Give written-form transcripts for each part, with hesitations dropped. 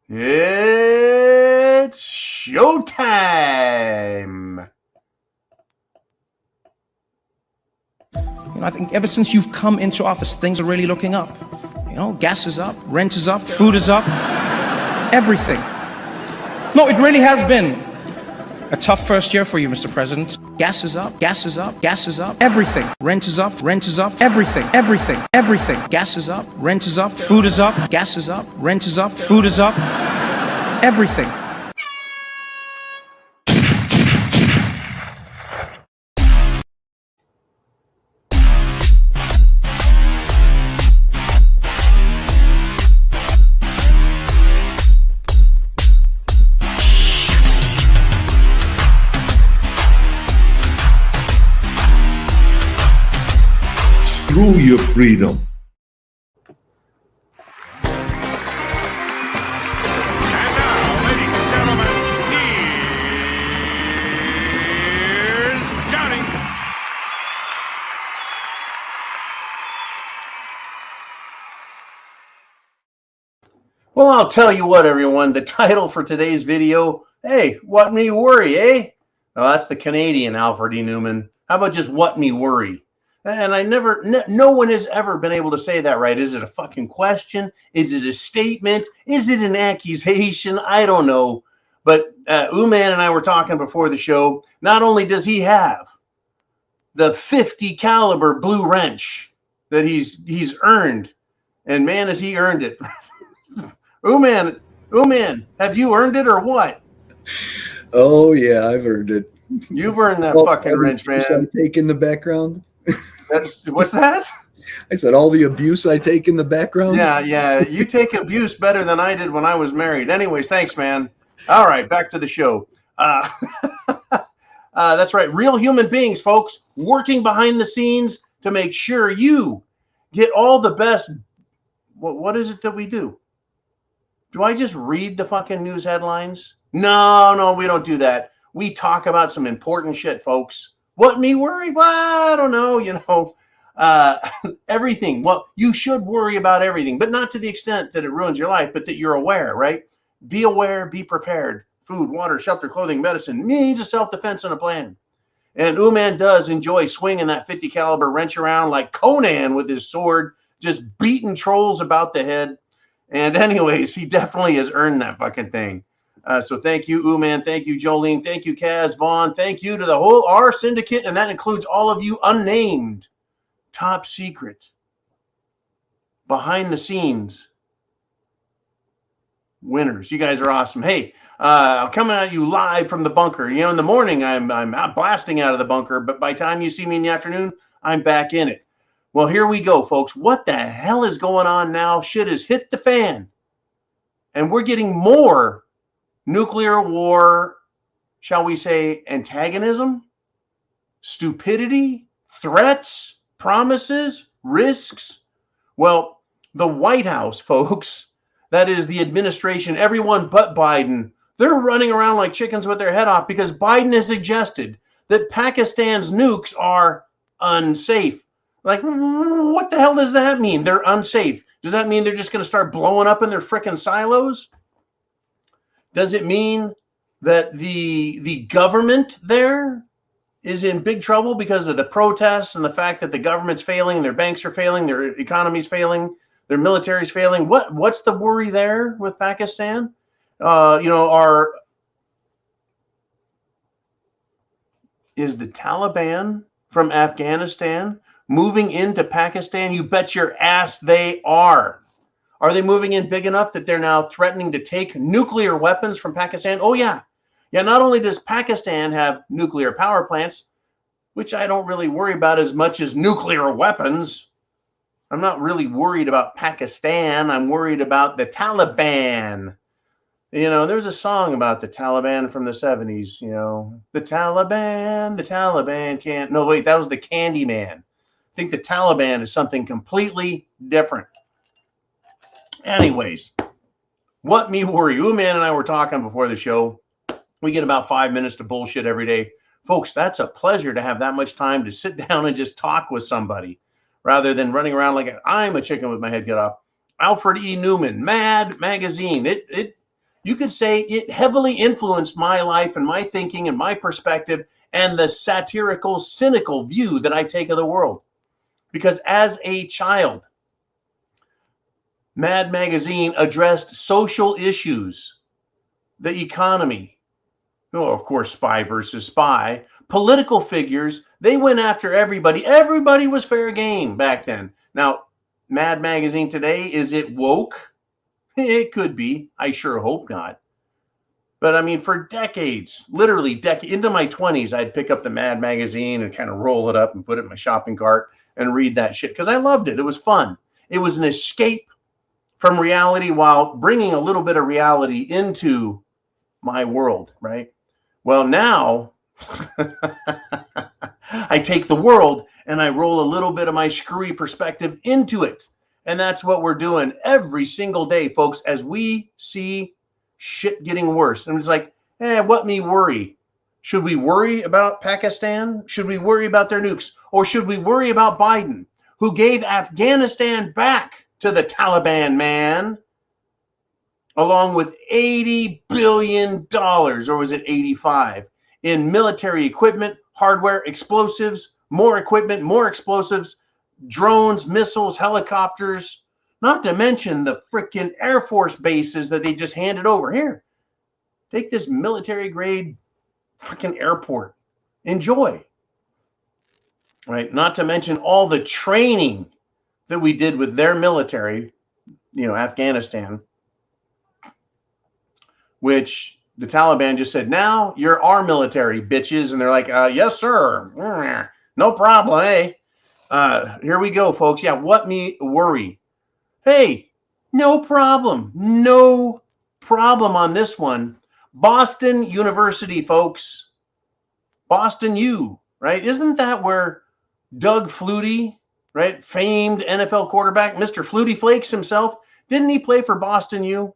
It's showtime. I think ever since you've come into office, things are really looking up. Gas is up, rent is up, food is up, everything. No, it really has been a tough first year for you, Mr. President. Gas is up, gas is up, gas is up, everything. Rent is up, everything, everything, everything. Gas is up, rent is up, food is up, gas is up, rent is up, food is up, everything. Screw your freedom. Well, I'll tell you what, everyone. The title for today's video, hey, what me worry, eh? Oh, that's the Canadian Alfred E. Newman. How about just what me worry? And no one has ever been able to say that right. Is it a fucking question? Is it a statement? Is it an accusation? I don't know. But Uman and I were talking before the show. Not only does he have the 50 caliber blue wrench that he's earned, and man, has he earned it. Uman, have you earned it or what? Oh yeah, I've earned it. You've earned that fucking wrench, man. I take in the background. What's that? I said all the abuse I take in the background. Yeah. You take abuse better than I did when I was married. Anyways, thanks, man. All right, back to the show. That's right. Real human beings, folks, working behind the scenes to make sure you get all the best. What is it that we do? Do I just read the fucking news headlines? No, we don't do that. We talk about some important shit, folks. What me worry? Well, I don't know, everything. Well, you should worry about everything, but not to the extent that it ruins your life, but that you're aware, right? Be aware, be prepared. Food, water, shelter, clothing, medicine needs a self-defense and a plan. And Uman does enjoy swinging that 50 caliber wrench around like Conan with his sword, just beating trolls about the head. And anyways, he definitely has earned that fucking thing. So thank you, Uman. Thank you, Jolene. Thank you, Kaz, Vaughn. Thank you to the whole R Syndicate, and that includes all of you unnamed, top secret, behind the scenes winners. You guys are awesome. Hey, I'm coming at you live from the bunker. In the morning, I'm out blasting out of the bunker, but by the time you see me in the afternoon, I'm back in it. Well, here we go, folks. What the hell is going on now? Shit has hit the fan. And we're getting more nuclear war, shall we say, antagonism, stupidity, threats, promises, risks. Well, the White House, folks, that is the administration, everyone but Biden, they're running around like chickens with their head off because Biden has suggested that Pakistan's nukes are unsafe. Like, what the hell does that mean? They're unsafe. Does that mean they're just going to start blowing up in their frickin' silos? Does it mean that the government there is in big trouble because of the protests and the fact that the government's failing, their banks are failing, their economy's failing, their military's failing? What's the worry there with Pakistan? Is the Taliban from Afghanistan moving into Pakistan? You bet your ass they are. Are they moving in big enough that they're now threatening to take nuclear weapons from Pakistan? Oh, yeah. Yeah, not only does Pakistan have nuclear power plants, which I don't really worry about as much as nuclear weapons. I'm not really worried about Pakistan. I'm worried about the Taliban. There's a song about the Taliban from the 70s, the Taliban can't. No, wait, that was the Candyman. I think the Taliban is something completely different. Anyways, what me worry? Uman and I were talking before the show. We get about 5 minutes to bullshit every day. Folks, that's a pleasure to have that much time to sit down and just talk with somebody rather than running around like I'm a chicken with my head cut off. Alfred E. Newman, Mad Magazine. You could say it heavily influenced my life and my thinking and my perspective and the satirical, cynical view that I take of the world. Because as a child, Mad Magazine addressed social issues, the economy, of course, spy versus spy, political figures. They went after everybody. Everybody was fair game back then. Now, Mad Magazine today, is it woke? It could be. I sure hope not. But I mean, for decades, literally into my 20s, I'd pick up the Mad Magazine and kind of roll it up and put it in my shopping cart and read that shit because I loved it. It was fun. It was an escape from reality while bringing a little bit of reality into my world, right? Well, now I take the world and I roll a little bit of my screwy perspective into it. And that's what we're doing every single day, folks, as we see shit getting worse. And it's like, what me worry? Should we worry about Pakistan? Should we worry about their nukes? Or should we worry about Biden, who gave Afghanistan back to the Taliban, man, along with $80 billion, or was it 85, in military equipment, hardware, explosives, more equipment, more explosives, drones, missiles, helicopters, not to mention the freaking Air Force bases that they just handed over. Here, take this military grade freaking airport. Enjoy. Right? Not to mention all the training that we did with their military, Afghanistan, which the Taliban just said, now you're our military, bitches. And they're like, yes, sir. No problem, eh? Here we go, folks. Yeah, what me worry? Hey, no problem. No problem on this one. Boston University, folks. Boston U, right? Isn't that where Doug Flutie, right, famed NFL quarterback, Mr. Flutie Flakes himself, didn't he play for Boston U?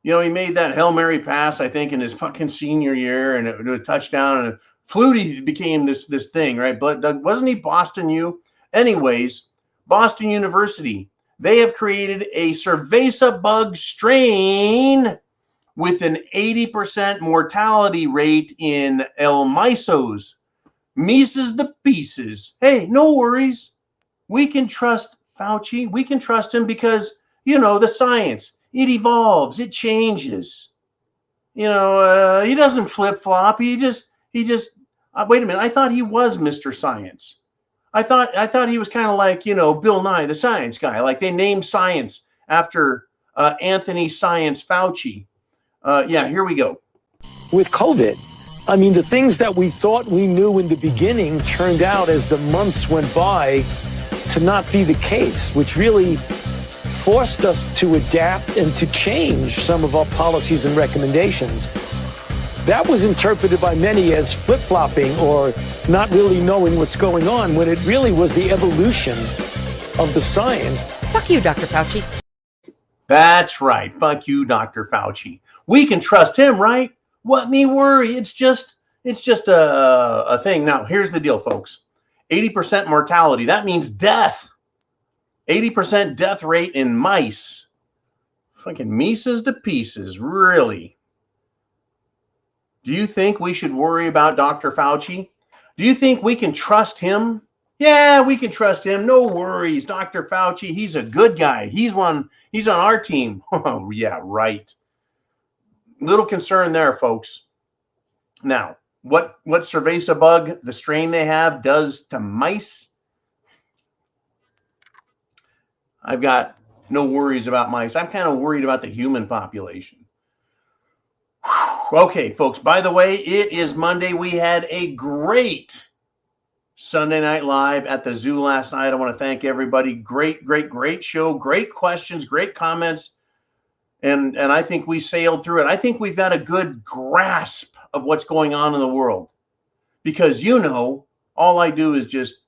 He made that Hail Mary pass, I think, in his fucking senior year, and it was a touchdown, and Flutie became this thing, right? But Doug, wasn't he Boston U? Anyways, Boston University, they have created a cerveza bug strain with an 80% mortality rate in El Misos. Mises to pieces. Hey, no worries. We can trust Fauci. We can trust him because, the science. It evolves. It changes. He doesn't flip-flop. He just wait a minute. I thought he was Mr. Science. I thought he was kind of like, Bill Nye, the science guy. Like they named science after Anthony Science Fauci. Here we go. With COVID, I mean, the things that we thought we knew in the beginning turned out as the months went by to not be the case, which really forced us to adapt and to change some of our policies and recommendations. That was interpreted by many as flip-flopping or not really knowing what's going on, when it really was the evolution of the science. Fuck you, Dr. Fauci. That's right. Fuck you, Dr. Fauci. We can trust him, right? What me worry? It's just a thing. Now, here's the deal, folks. 80% mortality. That means death. 80% death rate in mice. Fucking Mises to pieces. Really? Do you think we should worry about Dr. Fauci? Do you think we can trust him? Yeah, we can trust him. No worries. Dr. Fauci, he's a good guy. He's on our team. Oh, yeah, right. Little concern there, folks. Now, what cerveza bug, the strain they have, does to mice? I've got no worries about mice. I'm kind of worried about the human population. Okay, folks, by the way, it is Monday. We had a great Sunday Night Live at the zoo last night. I want to thank everybody. Great show. Great questions, great comments. And I think we sailed through it. I think we've got a good grasp of what's going on in the world. Because, all I do is just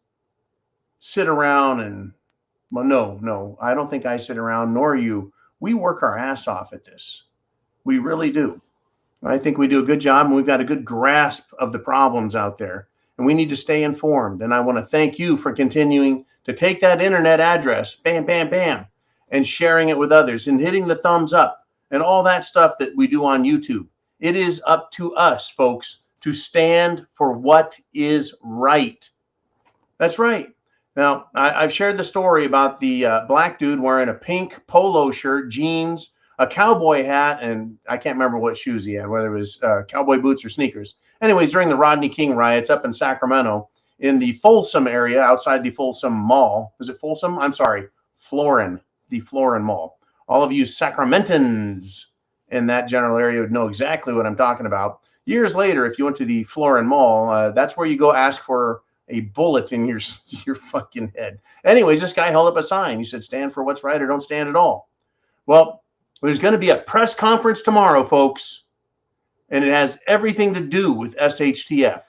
sit around and, well, no, I don't think I sit around, nor you. We work our ass off at this. We really do. I think we do a good job, and we've got a good grasp of the problems out there. And we need to stay informed. And I want to thank you for continuing to take that internet address, bam, bam, bam, and sharing it with others and hitting the thumbs up and all that stuff that we do on YouTube. It is up to us, folks, to stand for what is right. That's right. Now, I've shared the story about the black dude wearing a pink polo shirt, jeans, a cowboy hat, and I can't remember what shoes he had, whether it was cowboy boots or sneakers. Anyways, during the Rodney King riots up in Sacramento, in the Folsom area, outside the Folsom Mall. Is it Folsom? I'm sorry, Florin, the Florin Mall. All of you Sacramentans in that general area would know exactly what I'm talking about. Years later, if you went to the Florin Mall, that's where you go ask for a bullet in your fucking head. Anyways, this guy held up a sign. He said, stand for what's right or don't stand at all. Well, there's going to be a press conference tomorrow, folks, and it has everything to do with SHTF.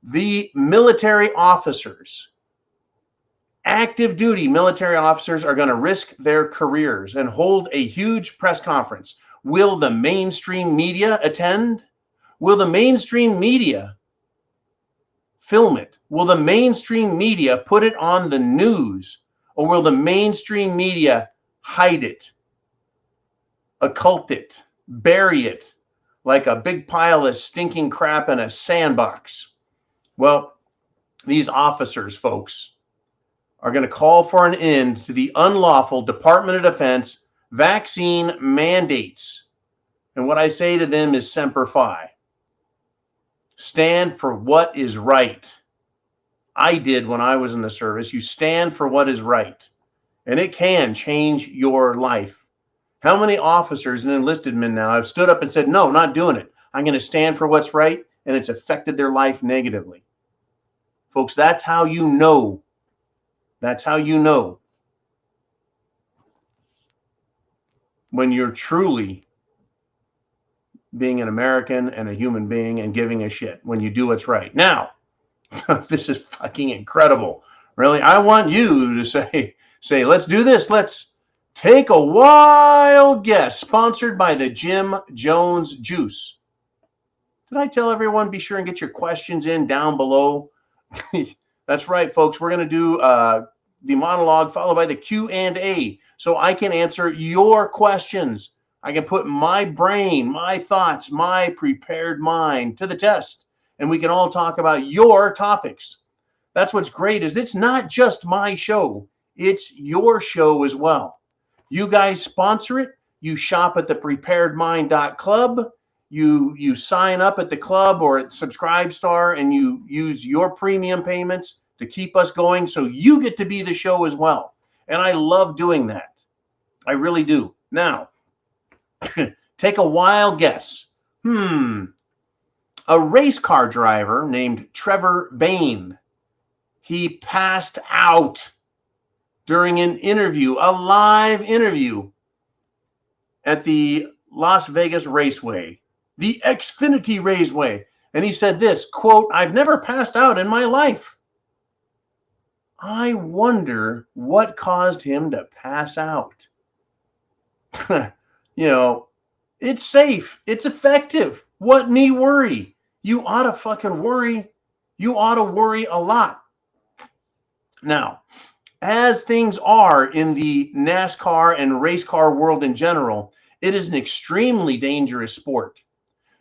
The military officers, active duty military officers, are going to risk their careers and hold a huge press conference. Will the mainstream media attend? Will the mainstream media film it? Will the mainstream media put it on the news? Or will the mainstream media hide it, occult it, bury it like a big pile of stinking crap in a sandbox? Well, these officers, folks, are going to call for an end to the unlawful Department of Defense vaccine mandates. And what I say to them is Semper Fi. Stand for what is right. I did when I was in the service. You stand for what is right, and it can change your life. How many officers and enlisted men now have stood up and said, no, not doing it. I'm going to stand for what's right, and it's affected their life negatively. Folks, that's how you know. That's how you know when you're truly being an American and a human being and giving a shit, when you do what's right. Now, this is fucking incredible. Really, I want you to say, let's do this. Let's take a wild guess. Sponsored by the Jim Jones Juice. Did I tell everyone, be sure and get your questions in down below? That's right, folks. We're going to do the monologue followed by the Q&A, so I can answer your questions. I can put my brain, my thoughts, my prepared mind to the test, and we can all talk about your topics. That's what's great, is it's not just my show. It's your show as well. You guys sponsor it. You shop at thepreparedmind.club. You sign up at the club or at Subscribestar, and you use your premium payments to keep us going, so you get to be the show as well. And I love doing that. I really do. Now, take a wild guess. A race car driver named Trevor Bain. He passed out during an interview, a live interview at the Las Vegas Raceway, the Xfinity Raceway. And he said this, quote, "I've never passed out in my life." I wonder what caused him to pass out. It's safe. It's effective. What need worry? You ought to fucking worry. You ought to worry a lot. Now, as things are in the NASCAR and race car world in general, it is an extremely dangerous sport.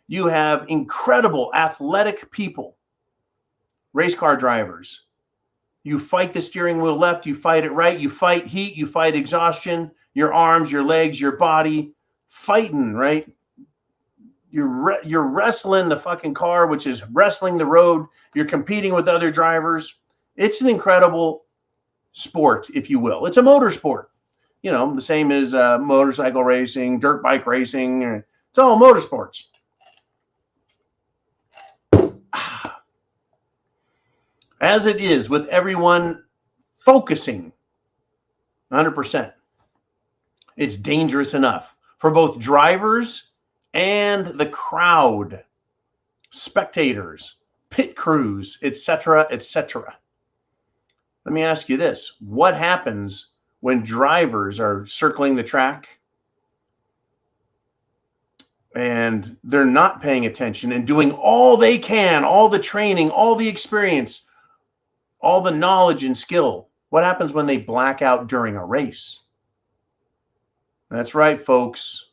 You have incredible athletic people, race car drivers. You fight the steering wheel left, you fight it right, you fight heat, you fight exhaustion, your arms, your legs, your body, fighting, right? You're wrestling the fucking car, which is wrestling the road. You're competing with other drivers. It's an incredible sport, if you will. It's a motorsport. The same as motorcycle racing, dirt bike racing. It's all motorsports. As it is with everyone focusing 100%, it's dangerous enough for both drivers and the crowd, spectators, pit crews, etc., etc. Let me ask you this. What happens when drivers are circling the track and they're not paying attention and doing all they can, all the training, all the experience, all the knowledge and skill? What happens when they black out during a race? That's right, folks.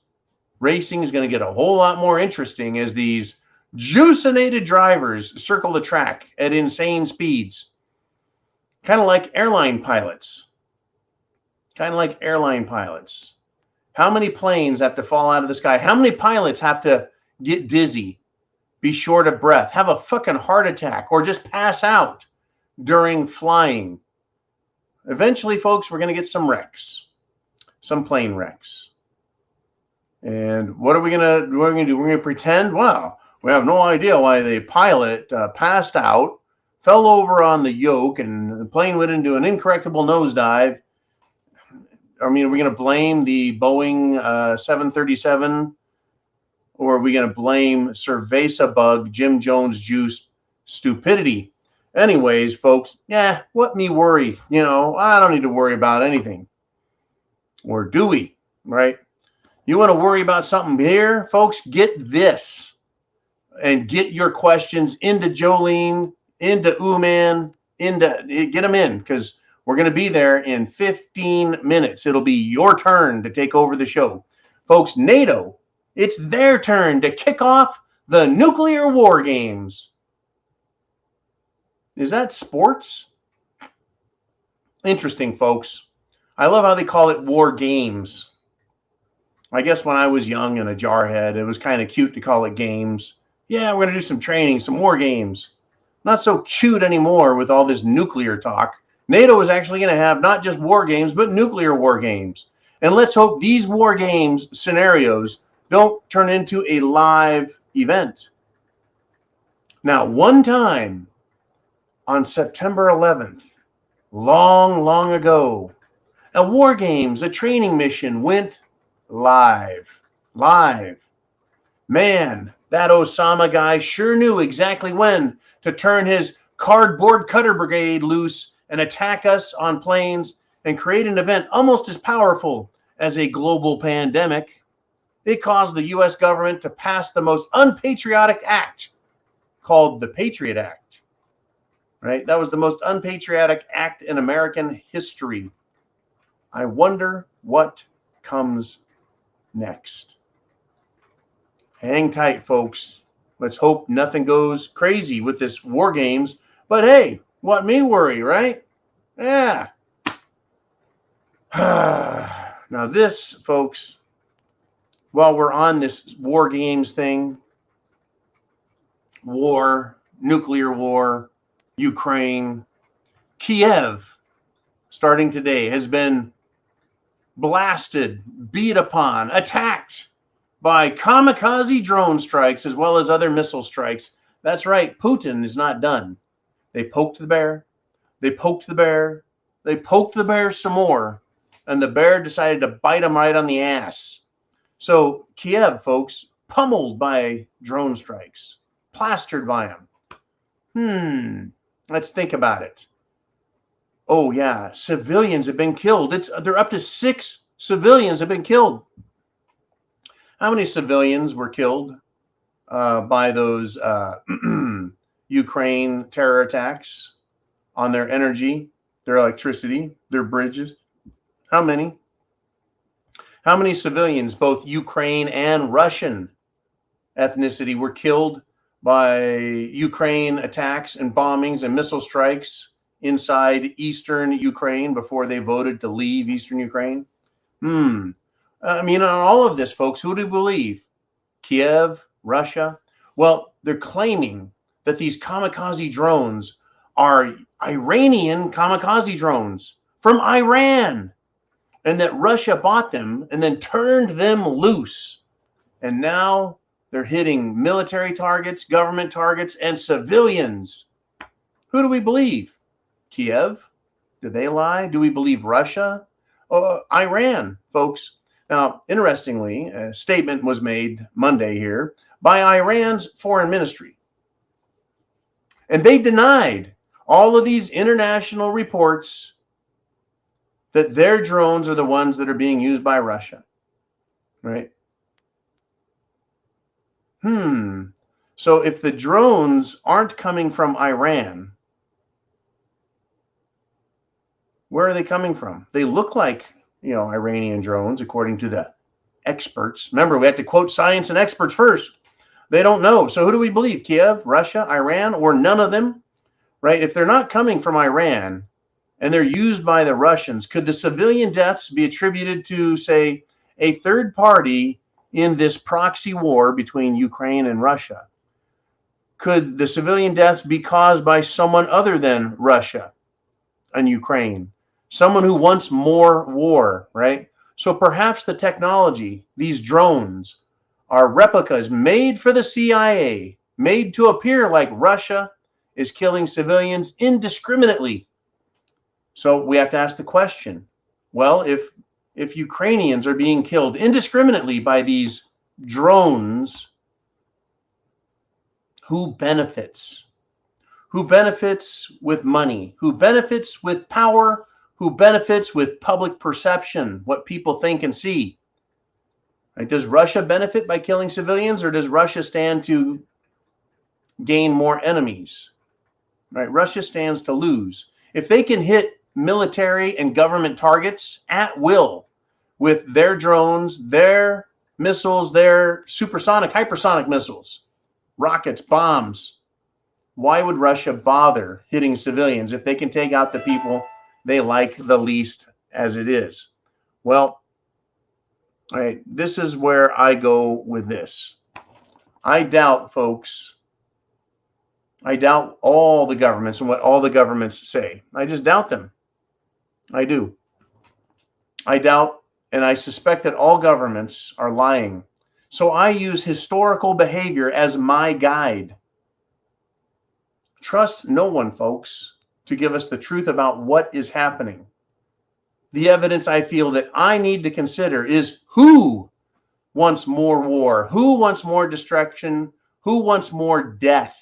Racing is going to get a whole lot more interesting as these juicinated drivers circle the track at insane speeds. Kind of like airline pilots. Kind of like airline pilots. How many planes have to fall out of the sky? How many pilots have to get dizzy, be short of breath, have a fucking heart attack, or just pass out during flying? Eventually, folks, we're going to get some wrecks, some plane wrecks. And what are we going to do? We're going to pretend, well, we have no idea why the pilot passed out, fell over on the yoke, and the plane went into an incorrectable nosedive. I mean, are we going to blame the Boeing 737, or are we going to blame cerveza bug, Jim Jones juice stupidity? Anyways, folks, what me worry? You know, I don't need to worry about anything. Or do we, right? You want to worry about something here, folks? Get this and get your questions into Jolene, into Uman, get them in, because we're going to be there in 15 minutes. It'll be your turn to take over the show. Folks, NATO, it's their turn to kick off the nuclear war games. Is that sports? Interesting, folks. I love how they call it war games. I guess when I was young and a jarhead, it was kind of cute to call it games. Yeah, we're going to do some training, some war games. Not so cute anymore with all this nuclear talk. NATO is actually going to have not just war games, but nuclear war games. And let's hope these war games scenarios don't turn into a live event. Now, one time on September 11th, long ago, a war games, a training mission went live. Man, that Osama guy sure knew exactly when to turn his cardboard cutter brigade loose and attack us on planes and create an event almost as powerful as a global pandemic. It caused the U.S. government to pass the most unpatriotic act called the Patriot Act. Right? That was the most unpatriotic act in American history. I wonder what comes next. Hang tight, folks. Let's hope nothing goes crazy with this war games. But hey, what me worry, right? Yeah. Now this, folks, while we're on this war games thing, nuclear war, Ukraine, Kiev, starting today, has been blasted, beat upon, attacked by kamikaze drone strikes as well as other missile strikes. That's right, Putin is not done. They poked the bear. They poked the bear. They poked the bear some more. And the bear decided to bite him right on the ass. So Kiev, folks, pummeled by drone strikes. Plastered by them. Let's think about it. Oh, yeah. Civilians have been killed. They're up to 6 civilians have been killed. How many civilians were killed by those Ukraine terror attacks on their energy, their electricity, their bridges? How many? How many civilians, both Ukraine and Russian ethnicity, were killed by Ukraine attacks and bombings and missile strikes inside eastern Ukraine before they voted to leave eastern Ukraine? I mean, on all of this, folks, who do you believe? Kiev, Russia? Well, they're claiming that these kamikaze drones are Iranian kamikaze drones from Iran, and that Russia bought them and then turned them loose. And now they're hitting military targets, government targets, and civilians. Who do we believe? Kiev? Do they lie? Do we believe Russia? Iran, folks. Now, interestingly, a statement was made Monday here by Iran's foreign ministry. And they denied all of these international reports that their drones are the ones that are being used by Russia. Right? So if the drones aren't coming from Iran, where are they coming from? They look like, Iranian drones, according to the experts. Remember, we have to quote science and experts first. They don't know. So who do we believe? Kiev, Russia, Iran, or none of them? Right? If they're not coming from Iran and they're used by the Russians, could the civilian deaths be attributed to, say, a third party in this proxy war between Ukraine and Russia? Could the civilian deaths be caused by someone other than Russia and Ukraine? Someone who wants more war, right? So perhaps the technology, these drones, are replicas made for the CIA, made to appear like Russia is killing civilians indiscriminately. So we have to ask the question, well, if Ukrainians are being killed indiscriminately by these drones, who benefits? Who benefits with money? Who benefits with power? Who benefits with public perception, what people think and see? Right? Does Russia benefit by killing civilians, or does Russia stand to gain more enemies? Right? Russia stands to lose. If they can hit military and government targets at will with their drones, their missiles, their supersonic, hypersonic missiles, rockets, bombs, why would Russia bother hitting civilians if they can take out the people they like the least as it is? Well, all right, this is where I go with this. I doubt, folks, I doubt all the governments and what all the governments say. I just doubt them. I do. I doubt, and I suspect that all governments are lying. So I use historical behavior as my guide. Trust no one, folks, to give us the truth about what is happening. The evidence I feel that I need to consider is who wants more war, who wants more destruction, who wants more death,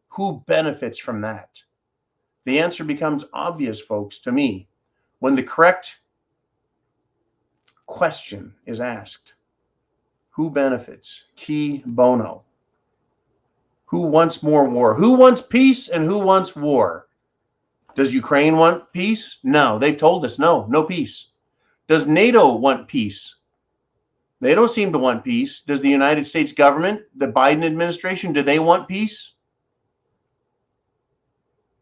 who benefits from that. The answer becomes obvious, folks, to me, when the correct question is asked. Who benefits? Qui bono. Who wants more war? Who wants peace and who wants war? Does Ukraine want peace? No, they've told us no peace. Does NATO want peace? They don't seem to want peace. Does the United States government, the Biden administration, do they want peace?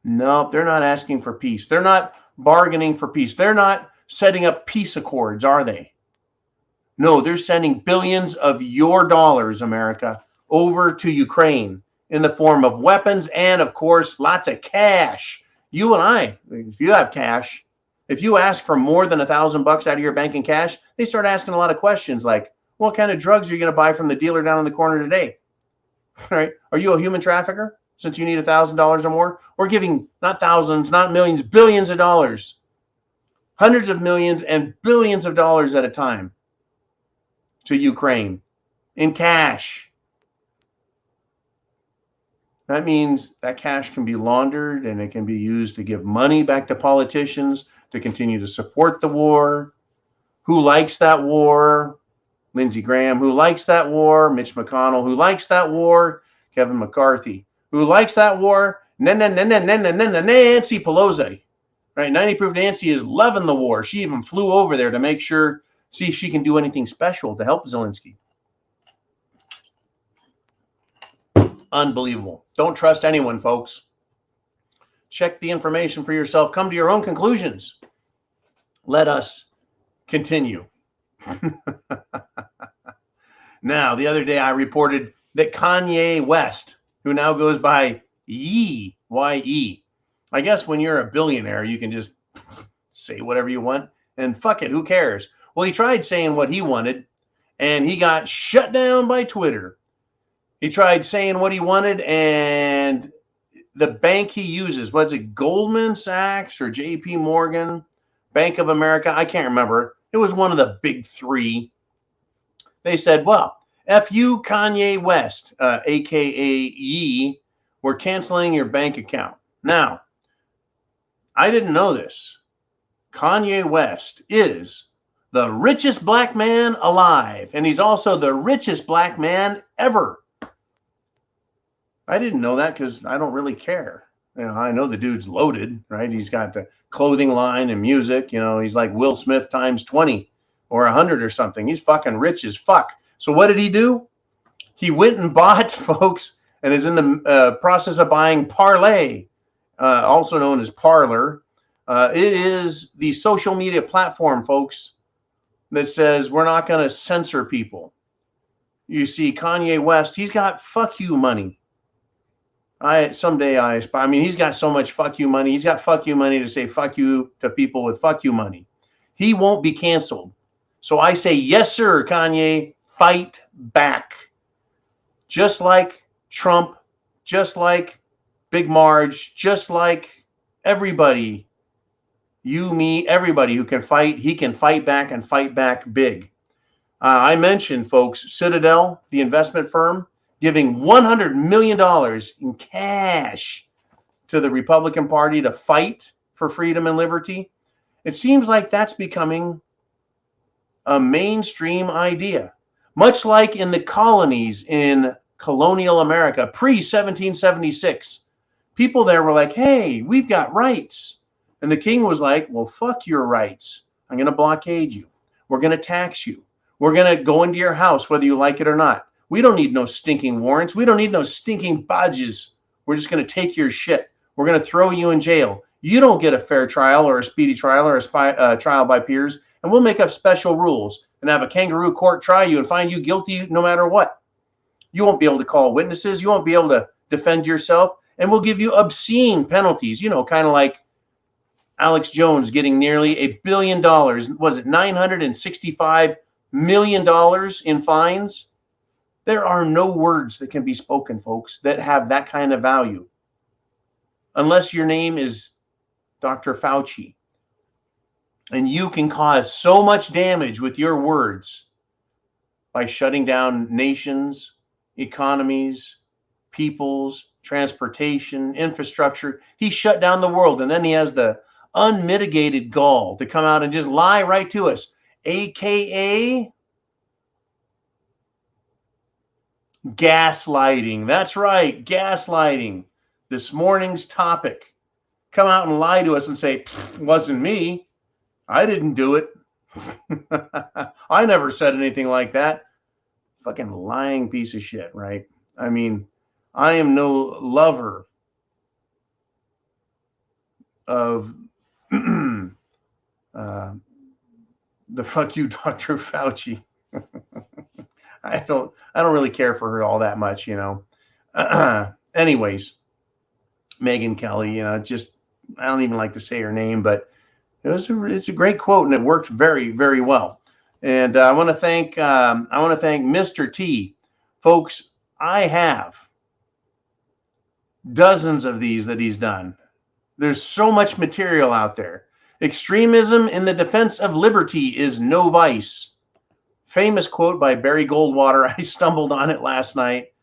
No, they're not asking for peace. They're not bargaining for peace. They're not setting up peace accords, are they? No, they're sending billions of your dollars, America, over to Ukraine in the form of weapons and, of course, lots of cash. You and I, if you have cash, if you ask for more than $1,000 out of your bank in cash, they start asking a lot of questions like, what kind of drugs are you going to buy from the dealer down in the corner today? All right. Are you a human trafficker since you need $1,000 or more? We're giving not thousands, not millions, billions of dollars, hundreds of millions and billions of dollars at a time to Ukraine in cash. That means that cash can be laundered and it can be used to give money back to politicians to continue to support the war. Who likes that war? Lindsey Graham. Who likes that war? Mitch McConnell. Who likes that war? Kevin McCarthy. Who likes that war? Nancy Pelosi. Right? 90 Proof Nancy is loving the war. She even flew over there to make sure, see if she can do anything special to help Zelensky. Unbelievable. Don't trust anyone, folks. Check the information for yourself. Come to your own conclusions. Let us continue. Now, the other day I reported that Kanye West, who now goes by Ye, Y-E. I guess when you're a billionaire, you can just say whatever you want and fuck it, who cares? Well, he tried saying what he wanted and he got shut down by Twitter. He tried saying what he wanted, and the bank he uses, was it Goldman Sachs or JP Morgan, Bank of America? I can't remember. It was one of the big three. They said, well, F you, Kanye West, a.k.a. Ye, we're canceling your bank account. Now, I didn't know this. Kanye West is the richest black man alive, and he's also the richest black man ever. I didn't know that because I don't really care. You know, I know the dude's loaded, right? He's got the clothing line and music. You know, he's like Will Smith times 20 or 100 or something. He's fucking rich as fuck. So what did he do? He went and bought, folks, and is in the process of buying Parlay, also known as Parler. It is the social media platform, folks, that says we're not going to censor people. You see, Kanye West, he's got fuck you money. Someday I aspire. I mean, he's got so much fuck you money. He's got fuck you money to say fuck you to people with fuck you money. He won't be canceled. So I say, yes, sir, Kanye, fight back. Just like Trump, just like Big Marge, just like everybody, you, me, everybody who can fight, he can fight back and fight back big. I mentioned, folks, Citadel, the investment firm, giving $100 million in cash to the Republican Party to fight for freedom and liberty. It seems like that's becoming a mainstream idea, much like in the colonies in colonial America, pre-1776. People there were like, hey, we've got rights. And the king was like, well, fuck your rights. I'm going to blockade you. We're going to tax you. We're going to go into your house, whether you like it or not. We don't need no stinking warrants. We don't need no stinking badges. We're just going to take your shit. We're going to throw you in jail. You don't get a fair trial or a speedy trial or a trial by peers. And we'll make up special rules and have a kangaroo court try you and find you guilty no matter what. You won't be able to call witnesses. You won't be able to defend yourself. And we'll give you obscene penalties, kind of like Alex Jones getting nearly $1 billion. What is it, $965 million in fines? There are no words that can be spoken, folks, that have that kind of value. Unless your name is Dr. Fauci. And you can cause so much damage with your words by shutting down nations, economies, peoples, transportation, infrastructure. He shut down the world, and then he has the unmitigated gall to come out and just lie right to us, aka gaslighting. That's right, gaslighting. This morning's topic. Come out and lie to us and say, wasn't me. I didn't do it. I never said anything like that. Fucking lying piece of shit, right? I mean, I am no lover of the fuck you, Dr. Fauci. I don't really care for her all that much, Anyways, Megyn Kelly, just, I don't even like to say her name, but it's a great quote and it worked very, very well. And I want to thank Mr. T. Folks, I have dozens of these that he's done. There's so much material out there. Extremism in the defense of liberty is no vice. Famous quote by Barry Goldwater. I stumbled on it last night.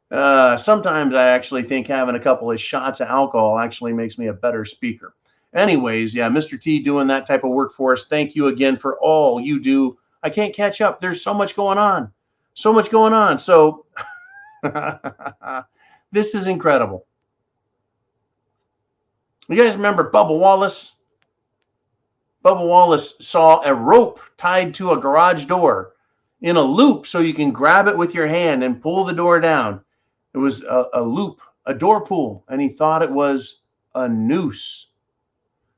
Sometimes I actually think having a couple of shots of alcohol actually makes me a better speaker. Anyways, yeah, Mr. T doing that type of work for us. Thank you again for all you do. I can't catch up. There's so much going on. So much going on. So this is incredible. You guys remember Bubba Wallace? Bubba Wallace saw a rope tied to a garage door in a loop so you can grab it with your hand and pull the door down. It was a loop, a door pull, and he thought it was a noose.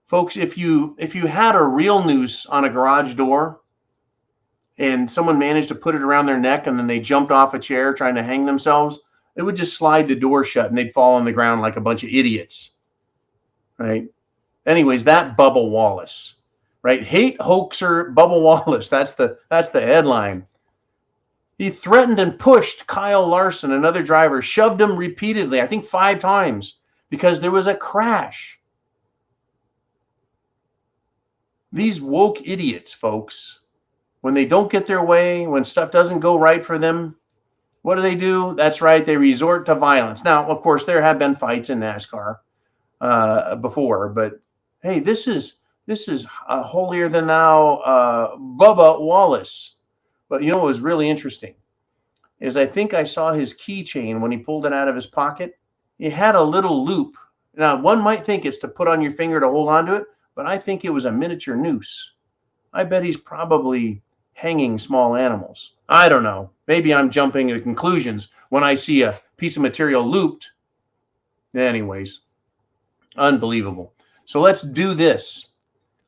Folks, if you had a real noose on a garage door and someone managed to put it around their neck and then they jumped off a chair trying to hang themselves, it would just slide the door shut and they'd fall on the ground like a bunch of idiots. Right? Anyways, that Bubba Wallace, right? Hate hoaxer Bubba Wallace. That's the headline. He threatened and pushed Kyle Larson, another driver, shoved him repeatedly, I think 5 times, because there was a crash. These woke idiots, folks, when they don't get their way, when stuff doesn't go right for them, what do? That's right, they resort to violence. Now, of course, there have been fights in NASCAR before, but hey, this is holier than thou Bubba Wallace. But you know what was really interesting is I think I saw his keychain when he pulled it out of his pocket. It had a little loop. Now, one might think it's to put on your finger to hold on to it, but I think it was a miniature noose. I bet he's probably hanging small animals. I don't know. Maybe I'm jumping to conclusions when I see a piece of material looped. Anyways, unbelievable. So let's do this.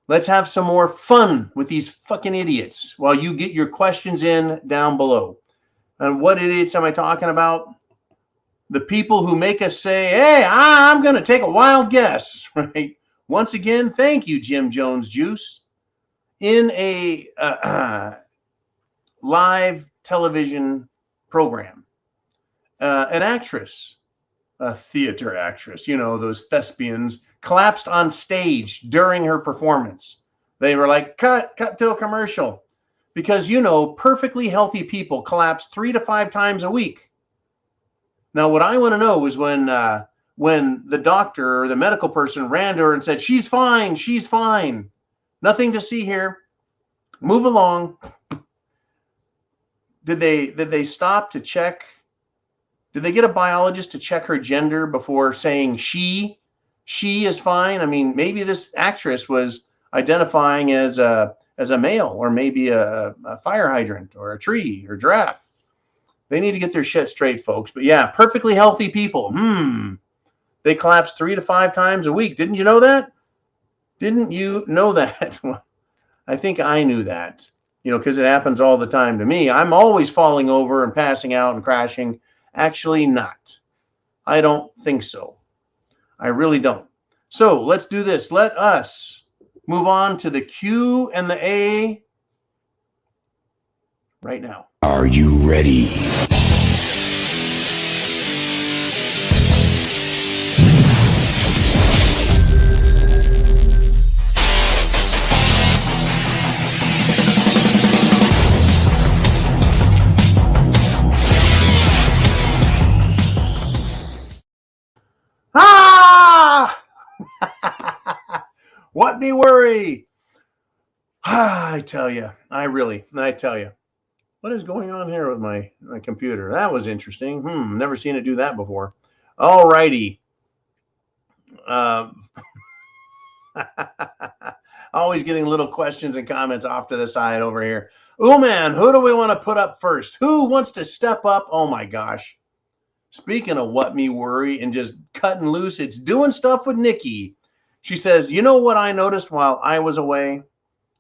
Let's have some more fun with these fucking idiots while you get your questions in down below. And what idiots am I talking about? The people who make us say, hey, I'm going to take a wild guess, right? Once again, thank you, Jim Jones Juice. In a live television program, an actress, a theater actress, you know, those thespians, collapsed on stage during her performance. They were like, cut to a commercial. Because, you know, perfectly healthy people collapse 3 to 5 times a week. Now, what I want to know is when the doctor or the medical person ran to her and said, she's fine, she's fine. Nothing to see here. Move along. Did they stop to check? Did they get a biologist to check her gender before saying she is fine? I mean, maybe this actress was identifying as a male, or maybe a fire hydrant or a tree or giraffe. They need to get their shit straight, folks. But yeah, perfectly healthy people. They collapse 3 to 5 times a week. Didn't you know that? Didn't you know that? I think I knew that, you know, because it happens all the time to me. I'm always falling over and passing out and crashing. Actually not. I don't think so. I really don't. So let's do this. Let us move on to the Q and the A right now. Are you ready? Ah! What me worry? I tell you, I tell you. What is going on here with my computer? That was interesting. Never seen it do that before. All righty. Always getting little questions and comments off to the side over here. Oh, man, who do we want to put up first? Who wants to step up? Oh, my gosh. Speaking of what me worry and just cutting loose, it's doing stuff with Nikki. She says, you know what I noticed while I was away?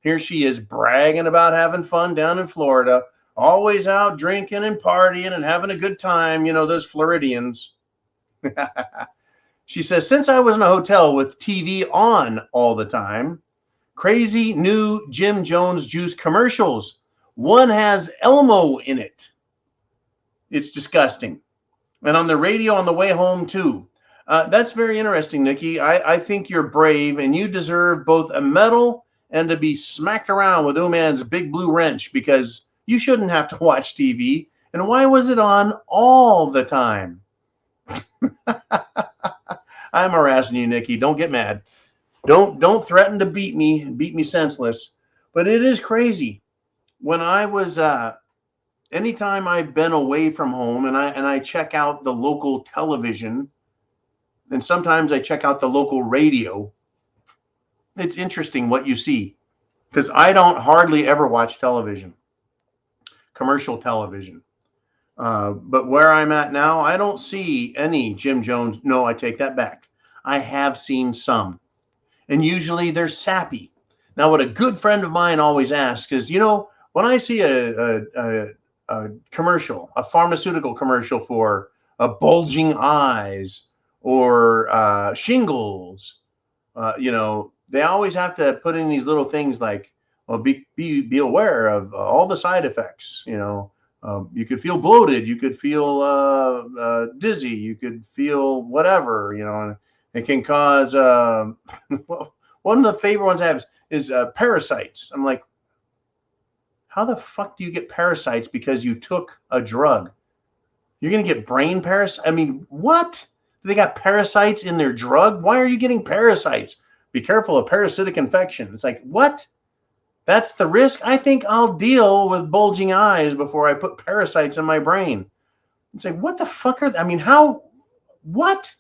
Here she is bragging about having fun down in Florida. Always out drinking and partying and having a good time. You know, those Floridians. She says, since I was in a hotel with TV on all the time, crazy new Jim Jones Juice commercials. One has Elmo in it. It's disgusting. And on the radio on the way home, too. That's very interesting, Nikki. I think you're brave, and you deserve both a medal and to be smacked around with Uman's big blue wrench, because you shouldn't have to watch TV. And why was it on all the time? I'm harassing you, Nikki. Don't get mad. Don't threaten to beat me senseless. But it is crazy. When I was anytime I've been away from home and I check out the local television, and sometimes I check out the local radio, it's interesting what you see, because I don't hardly ever watch television, commercial television. But where I'm at now, I don't see any Jim Jones. No, I take that back. I have seen some, and usually they're sappy. Now, what a good friend of mine always asks is, you know, when I see a commercial, a pharmaceutical commercial for bulging eyes or shingles, you know, they always have to put in these little things like, well, be aware of all the side effects. You know, you could feel bloated, you could feel dizzy, you could feel whatever, you know, and it can cause, one of the favorite ones I have is parasites. I'm like, how the fuck do you get parasites because you took a drug? You're going to get brain parasites? I mean, what? They got parasites in their drug? Why are you getting parasites? Be careful of parasitic infection. It's like, what? That's the risk? I think I'll deal with bulging eyes before I put parasites in my brain. It's like, what the fuck are, I mean, how, what?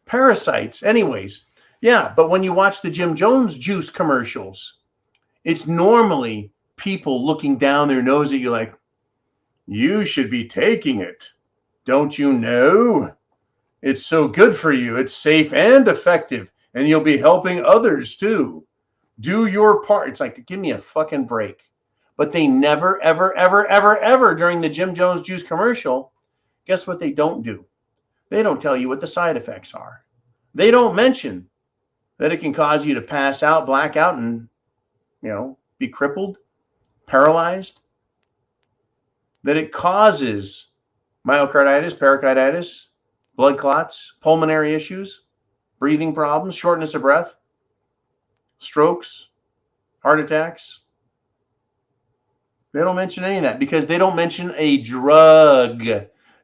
Parasites. Anyways, yeah, but when you watch the Jim Jones Juice commercials, it's normally people looking down their nose at you like, you should be taking it. Don't you know? It's so good for you. It's safe and effective, and you'll be helping others too. Do your part. It's like, give me a fucking break. But they never, ever, ever, ever, ever during the Jim Jones Juice commercial, guess what they don't do? They don't tell you what the side effects are. They don't mention that it can cause you to pass out, black out, and, be crippled, paralyzed. That it causes myocarditis, pericarditis, blood clots, pulmonary issues, breathing problems, shortness of breath, strokes, heart attacks. They don't mention any of that because they don't mention a drug.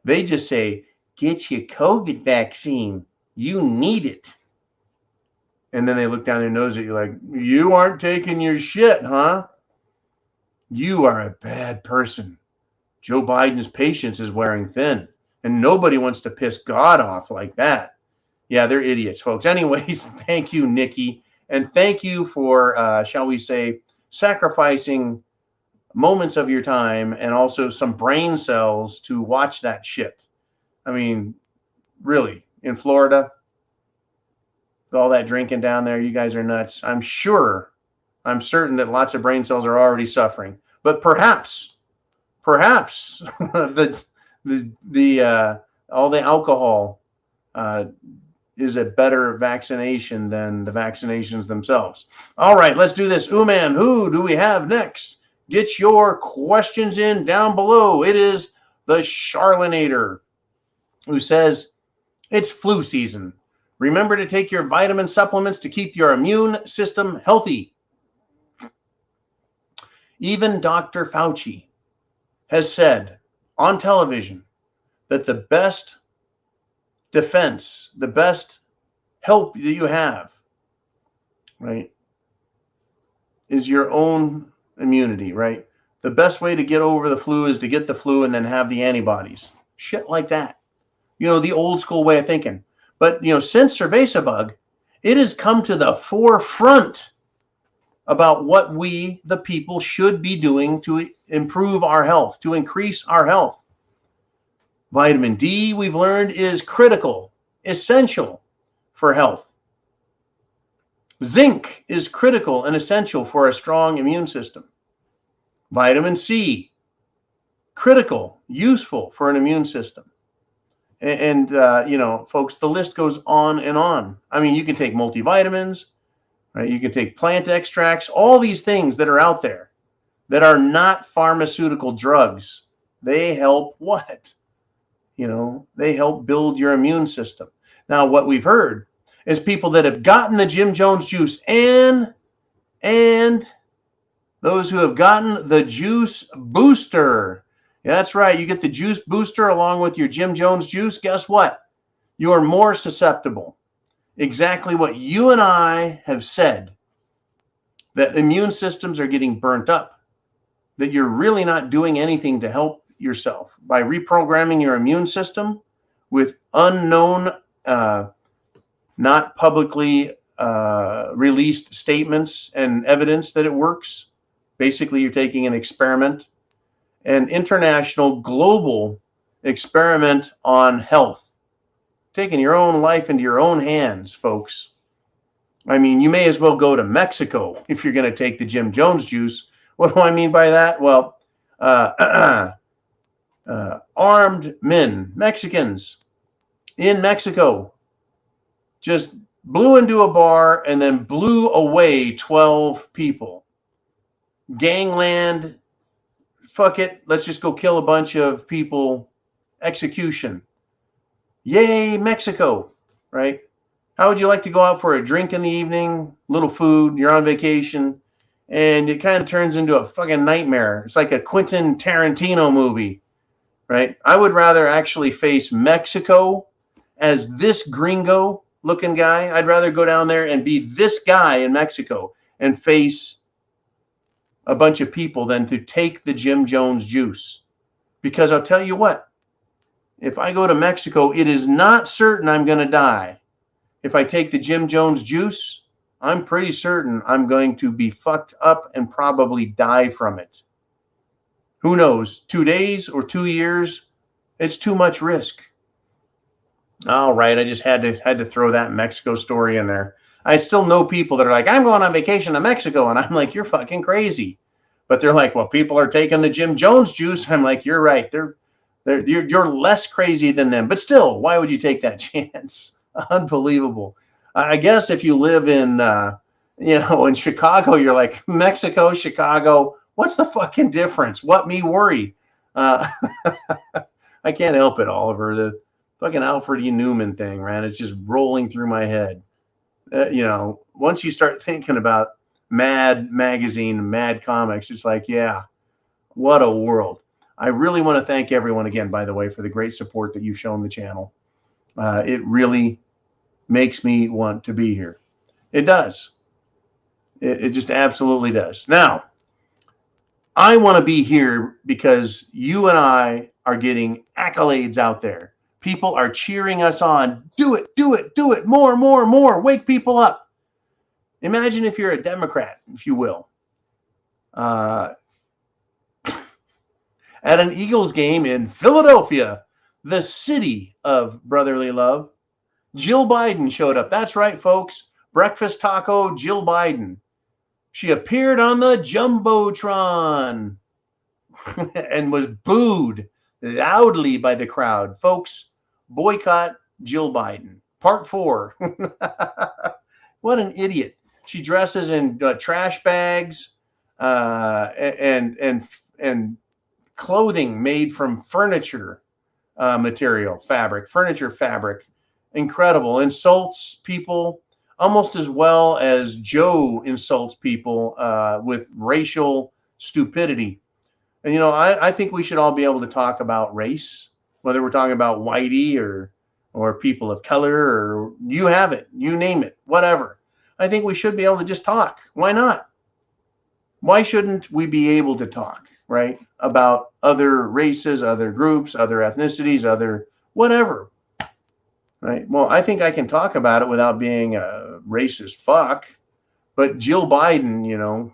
They just say, get your COVID vaccine. You need it. And then they look down their nose at you like, you aren't taking your shit, huh? You are a bad person. Joe Biden's patience is wearing thin. And nobody wants to piss God off like that. Yeah, they're idiots, folks. Anyways, thank you, Nikki. And thank you for, shall we say, sacrificing moments of your time and also some brain cells to watch that shit. I mean, really, in Florida, with all that drinking down there, you guys are nuts. I'm certain that lots of brain cells are already suffering. But perhaps the all the alcohol is a better vaccination than the vaccinations themselves. All right, let's do this. Ooman, who do we have next? Get your questions in down below. It is the Charlanator who says, it's flu season. Remember to take your vitamin supplements to keep your immune system healthy. Even Dr. Fauci has said on television that the best defense, the best help that you have, right, is your own immunity, right? The best way to get over the flu is to get the flu and then have the antibodies. Shit like that. The old school way of thinking. But, since Cerveza bug, it has come to the forefront about what we, the people, should be doing to improve our health, to increase our health. Vitamin D, we've learned, is critical, essential for health. Zinc is critical and essential for a strong immune system. Vitamin C, critical, useful for an immune system. And folks, the list goes on and on. I mean, you can take multivitamins, right? You can take plant extracts, all these things that are out there that are not pharmaceutical drugs. They help what? They help build your immune system. Now, what we've heard is people that have gotten the Jim Jones juice and those who have gotten the juice booster. Yeah, that's right. You get the juice booster along with your Jim Jones juice. Guess what? You are more susceptible. Exactly what you and I have said, that immune systems are getting burnt up, that you're really not doing anything to help yourself by reprogramming your immune system with unknown, not publicly released statements and evidence that it works. Basically, you're taking an experiment, an international, global experiment on health, taking your own life into your own hands, folks. I mean, you may as well go to Mexico if you're going to take the Jim Jones juice. What do I mean by that? Well, armed men, Mexicans in Mexico, just blew into a bar and then blew away 12 people. Gangland, fuck it, let's just go kill a bunch of people. Execution. Yay, Mexico, right? How would you like to go out for a drink in the evening, little food, you're on vacation, and it kind of turns into a fucking nightmare. It's like a Quentin Tarantino movie, right? I would rather actually face Mexico as this gringo looking guy. I'd rather go down there and be this guy in Mexico and face a bunch of people than to take the Jim Jones juice. Because I'll tell you what, if I go to Mexico, it is not certain I'm going to die. If I take the Jim Jones juice, I'm pretty certain I'm going to be fucked up and probably die from it. Who knows? 2 days or 2 years? It's too much risk. All right, I just had to throw that Mexico story in there. I still know people that are like, I'm going on vacation to Mexico, and I'm like, you're fucking crazy. But they're like, well, people are taking the Jim Jones juice. I'm like, you're right. You're less crazy than them, but still, why would you take that chance? Unbelievable. I guess if you live in, in Chicago, you're like, Mexico, Chicago. What's the fucking difference? What me worry? I can't help it, Oliver. The fucking Alfred E. Newman thing, man. It's just rolling through my head. Once you start thinking about Mad Magazine, Mad Comics, it's like, yeah, what a world. I really want to thank everyone again, by the way, for the great support that you've shown the channel. It really makes me want to be here. It does. It just absolutely does. Now, I want to be here because you and I are getting accolades out there. People are cheering us on. Do it, do it, do it. More, more, more. Wake people up. Imagine if you're a Democrat, if you will. At an Eagles game in Philadelphia, the city of brotherly love, Jill Biden showed up. That's right, folks. Breakfast taco Jill Biden. She appeared on the Jumbotron and was booed loudly by the crowd. Folks, boycott Jill Biden. Part 4. What an idiot. She dresses in trash bags and clothing made from furniture material, furniture fabric. Incredible. Insults people almost as well as Joe insults people with racial stupidity. And, I think we should all be able to talk about race, whether we're talking about whitey or people of color, or you have it, you name it, whatever. I think we should be able to just talk. Why not? Why shouldn't we be able to talk, right? About other races, other groups, other ethnicities, other whatever. Right. Well, I think I can talk about it without being a racist fuck. But Jill Biden,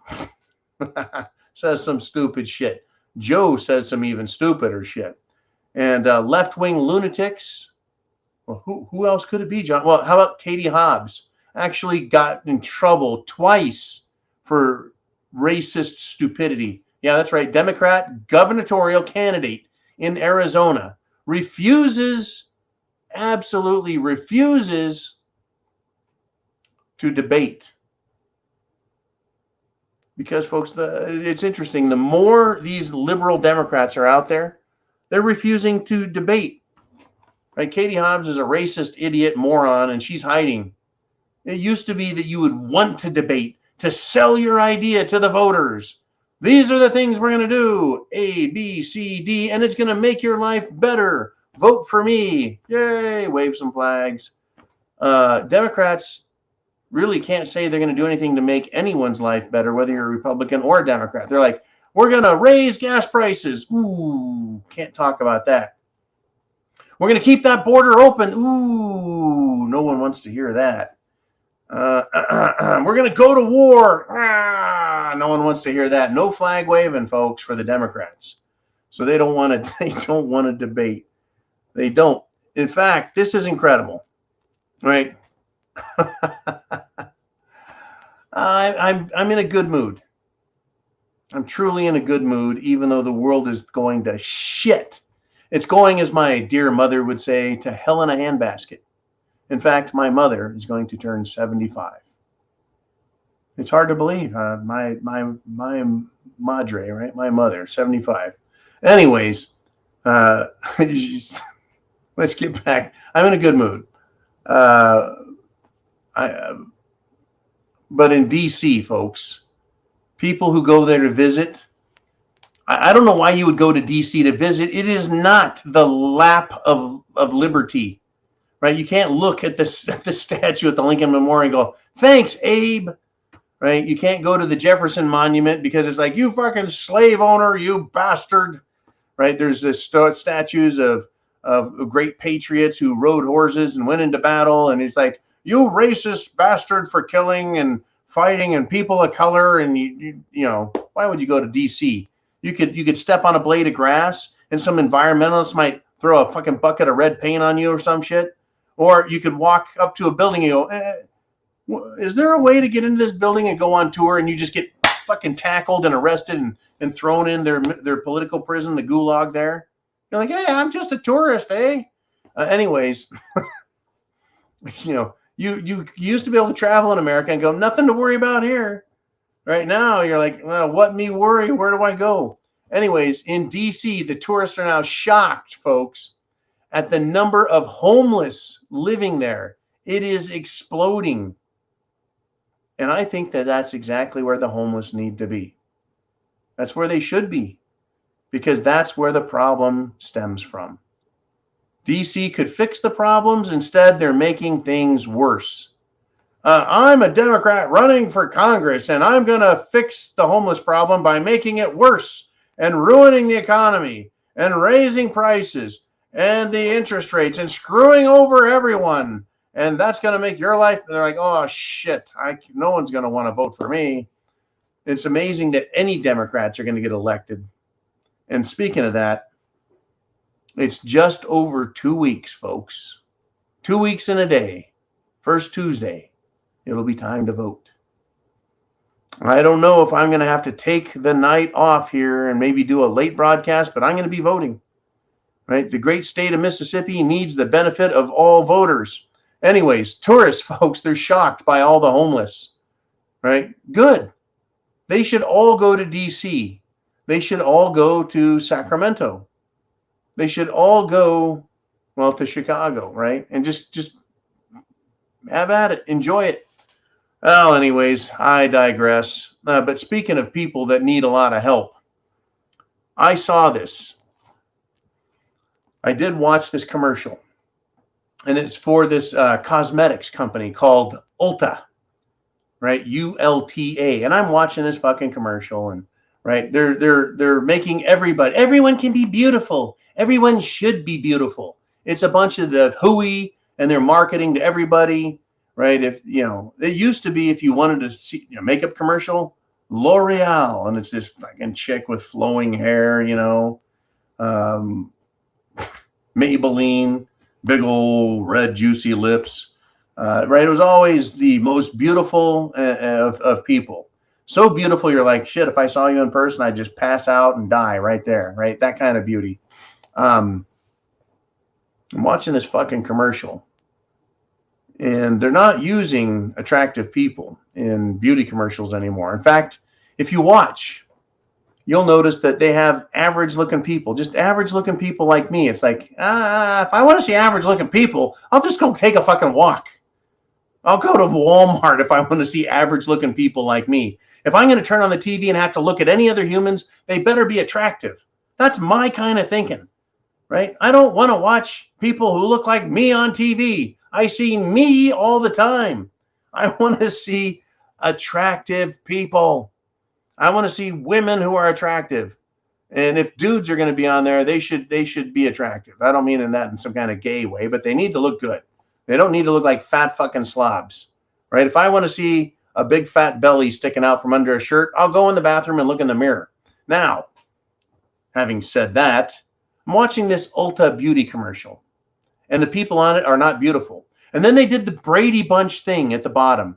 says some stupid shit. Joe says some even stupider shit. And left-wing lunatics. Well, who else could it be, John? Well, how about Katie Hobbs? Actually got in trouble twice for racist stupidity. Yeah, that's right. Democrat gubernatorial candidate in Arizona absolutely refuses to debate. Because, folks, it's interesting. The more these liberal Democrats are out there, they're refusing to debate. Right? Katie Hobbs is a racist idiot moron, and she's hiding. It used to be that you would want to debate, to sell your idea to the voters. These are the things we're going to do. A, B, C, D, and it's going to make your life better. Vote for me. Yay. Wave some flags. Democrats really can't say they're going to do anything to make anyone's life better, whether you're a Republican or a Democrat. They're like, we're going to raise gas prices. Ooh, can't talk about that. We're going to keep that border open. Ooh, no one wants to hear that. We're going to go to war. No one wants to hear that. No flag waving, folks, for the Democrats. So they don't want to debate. They don't. In fact, this is incredible, right? I'm in a good mood. I'm truly in a good mood, even though the world is going to shit. It's going, as my dear mother would say, to hell in a handbasket. In fact, my mother is going to turn 75. It's hard to believe. My madre, right? My mother, 75. Anyways, let's get back. I'm in a good mood. But in D.C., folks, people who go there to visit, I don't know why you would go to D.C. to visit. It is not the lap of liberty, right? You can't look at the statue at the Lincoln Memorial and go, thanks, Abe, right? You can't go to the Jefferson Monument because it's like, you fucking slave owner, you bastard, right? There's this statues of great patriots who rode horses and went into battle, and it's like, you racist bastard for killing and fighting and people of color. And you know, why would you go to DC? You could step on a blade of grass and some environmentalist might throw a fucking bucket of red paint on you or some shit. Or you could walk up to a building and go, is there a way to get into this building and go on tour, and you just get fucking tackled and arrested and thrown in their political prison, the gulag there? You're like, hey, I'm just a tourist, eh? Anyways, you know, you used to be able to travel in America and go, nothing to worry about here. Right now, you're like, well, what me worry? Where do I go? Anyways, in DC, the tourists are now shocked, folks, at the number of homeless living there. It is exploding. And I think that that's exactly where the homeless need to be. That's where they should be, because that's where the problem stems from. DC could fix the problems. Instead, they're making things worse. I'm a Democrat running for Congress, and I'm going to fix the homeless problem by making it worse and ruining the economy and raising prices and the interest rates and screwing over everyone. And that's going to make your life. They're like, oh, shit, no one's going to want to vote for me. It's amazing that any Democrats are going to get elected. And speaking of that, it's just over 2 weeks, folks. 2 weeks in a day. First Tuesday, it'll be time to vote. I don't know if I'm going to have to take the night off here and maybe do a late broadcast, but I'm going to be voting. Right? The great state of Mississippi needs the benefit of all voters. Anyways, tourists, folks, they're shocked by all the homeless. Right? Good. They should all go to DC. They should all go to Sacramento. They should all go, well, to Chicago, right? And just have at it. Enjoy it. Well, anyways, I digress. But speaking of people that need a lot of help, I saw this. I did watch this commercial. And it's for this cosmetics company called Ulta, right? ULTA. And I'm watching this fucking commercial, and right, they're making everyone can be beautiful. Everyone should be beautiful. It's a bunch of the hooey, and they're marketing to everybody, right? If you know, it used to be if you wanted to see a makeup commercial, L'Oreal, and it's this fucking chick with flowing hair, you know, Maybelline. Big old red juicy lips, right? It was always the most beautiful of people. So beautiful, you're like, shit, if I saw you in person, I'd just pass out and die right there, right? That kind of beauty. I'm watching this fucking commercial, and they're not using attractive people in beauty commercials anymore. In fact, if you watch, you'll notice that they have average looking people, just average looking people like me. It's like, if I want to see average looking people, I'll just go take a fucking walk. I'll go to Walmart if I want to see average looking people like me. If I'm going to turn on the TV and have to look at any other humans, they better be attractive. That's my kind of thinking, right? I don't want to watch people who look like me on TV. I see me all the time. I want to see attractive people. I want to see women who are attractive. And if dudes are going to be on there, they should be attractive. I don't mean in some kind of gay way, but they need to look good. They don't need to look like fat fucking slobs, right? If I want to see a big fat belly sticking out from under a shirt, I'll go in the bathroom and look in the mirror. Now, having said that, I'm watching this Ulta beauty commercial, and the people on it are not beautiful. And then they did the Brady Bunch thing at the bottom.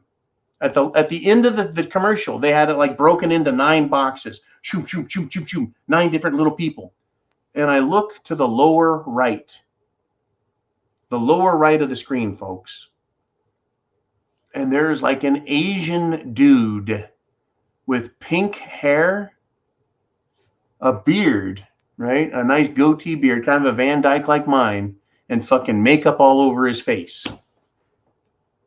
At the end of the commercial, they had it like broken into 9 boxes. Shoom, shoom, shoom, shoom, shoom. 9 different little people. And I look to the lower right. The lower right of the screen, folks. And there's like an Asian dude with pink hair, a beard, right? A nice goatee beard, kind of a Van Dyke like mine, and fucking makeup all over his face.